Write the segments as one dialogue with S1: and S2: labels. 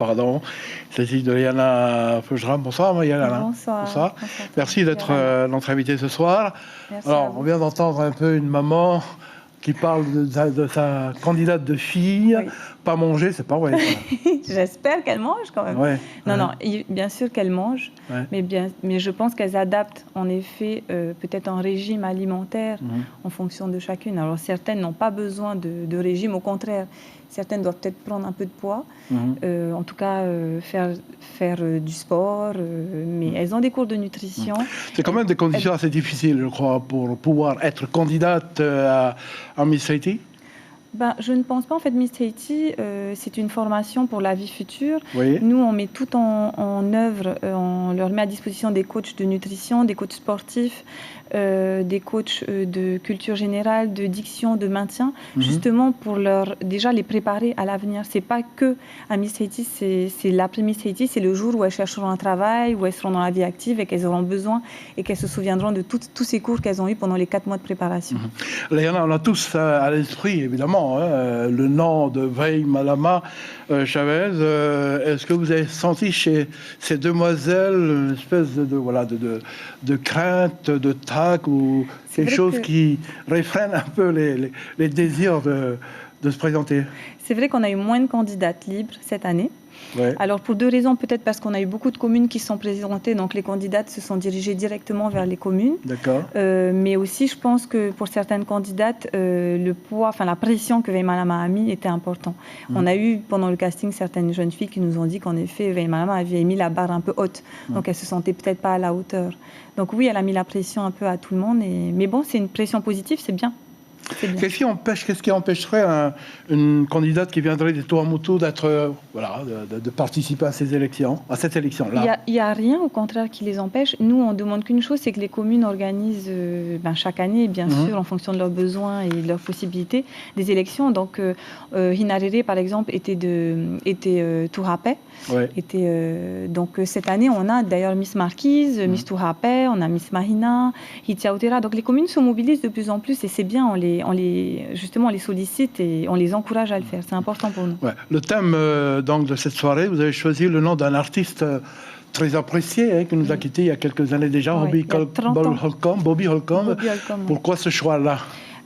S1: Pardon, il s'agit de Yana Feujram. Bonsoir, Yana.
S2: Bonsoir.
S1: Bonsoir. Merci d'être notre invitée ce soir.
S2: Merci.
S1: Alors, on vient d'entendre un peu une maman qui parle de sa candidate de fille. Oui. Pas manger, c'est pas vrai.
S2: J'espère qu'elle mange quand même.
S1: Ouais,
S2: non, bien sûr qu'elle mange, mais je pense qu'elles adaptent en effet peut-être un régime alimentaire en fonction de chacune. Alors certaines n'ont pas besoin de régime, au contraire. Certaines doivent peut-être prendre un peu de poids, en tout cas faire du sport, mais elles ont des cours de nutrition.
S1: C'est quand même des conditions assez difficiles, je crois, pour pouvoir être candidate à Miss Haïti.
S2: Je ne pense pas. En fait, Miss Haïti, c'est une formation pour la vie future.
S1: Oui.
S2: Nous, on met tout en œuvre. On leur met à disposition des coachs de nutrition, des coachs sportifs, des coachs de culture générale, de diction, de maintien, justement pour déjà les préparer à l'avenir. C'est pas que à Miss Haïti, c'est l'après Miss Haïti, c'est le jour où elles chercheront un travail, où elles seront dans la vie active et qu'elles auront besoin et qu'elles se souviendront de tous ces cours qu'elles ont eus pendant les 4 mois de préparation.
S1: Léana, on a tous à l'esprit, évidemment, le nom de Veille Malama Chavez. Est-ce que vous avez senti chez ces demoiselles une espèce de crainte, de trac ou quelque chose qui réfrène un peu les désirs de se présenter?
S2: C'est vrai qu'on a eu moins de candidates libres cette année.
S1: Ouais.
S2: Alors pour 2 raisons, peut-être parce qu'on a eu beaucoup de communes qui se sont présentées, donc les candidates se sont dirigées directement vers les communes.
S1: D'accord.
S2: Mais aussi, je pense que pour certaines candidates, le poids, la pression que Veille Malama a mis était important. On a eu pendant le casting certaines jeunes filles qui nous ont dit qu'en effet, Veille Malama avait mis la barre un peu haute, donc elles se sentaient peut-être pas à la hauteur. Donc oui, elle a mis la pression un peu à tout le monde, mais bon, c'est une pression positive, c'est bien.
S1: Qu'est-ce qui empêcherait une candidate qui viendrait des Tuamotu d'être, de participer à cette élection-là?
S2: Il n'y a rien, au contraire, qui les empêche. Nous, on demande qu'une chose, c'est que les communes organisent chaque année, bien sûr, en fonction de leurs besoins et de leurs possibilités, des élections. Donc, Hinarere, par exemple, était Tourapé.
S1: Ouais.
S2: Donc, cette année, on a d'ailleurs Miss Marquise, Miss Tourapé, on a Miss Mahina, Hitiaotera. Donc, les communes se mobilisent de plus en plus et c'est bien, on les sollicite et on les encourage à le faire. C'est important pour nous.
S1: Ouais. Le thème donc, de cette soirée, vous avez choisi le nom d'un artiste très apprécié qui nous a quittés il y a quelques années déjà, Bobby Holcomb. Pourquoi ce choix-là?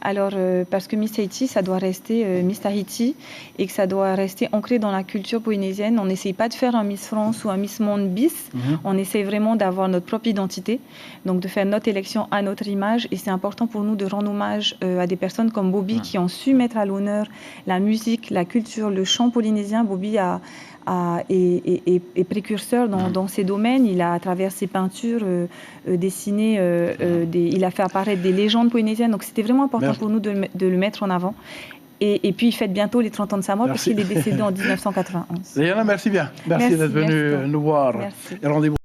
S2: Alors, parce que Miss Haïti, ça doit rester Miss Tahiti et que ça doit rester ancré dans la culture polynésienne. On n'essaye pas de faire un Miss France ou un Miss Monde bis. On essaie vraiment d'avoir notre propre identité, donc de faire notre élection à notre image. Et c'est important pour nous de rendre hommage à des personnes comme Bobby qui ont su mettre à l'honneur la musique, la culture, le chant polynésien. Bobby est précurseur dans ces domaines. Il a, à travers ses peintures, dessiné, il a fait apparaître des légendes polynésiennes. Donc c'était vraiment important pour nous de le mettre en avant. Et puis il fête bientôt les 30 ans de sa mort parce qu'il est décédé en 1991.
S1: Léana, merci bien. Merci d'être venue nous voir.
S2: Merci.
S1: Et rendez-vous.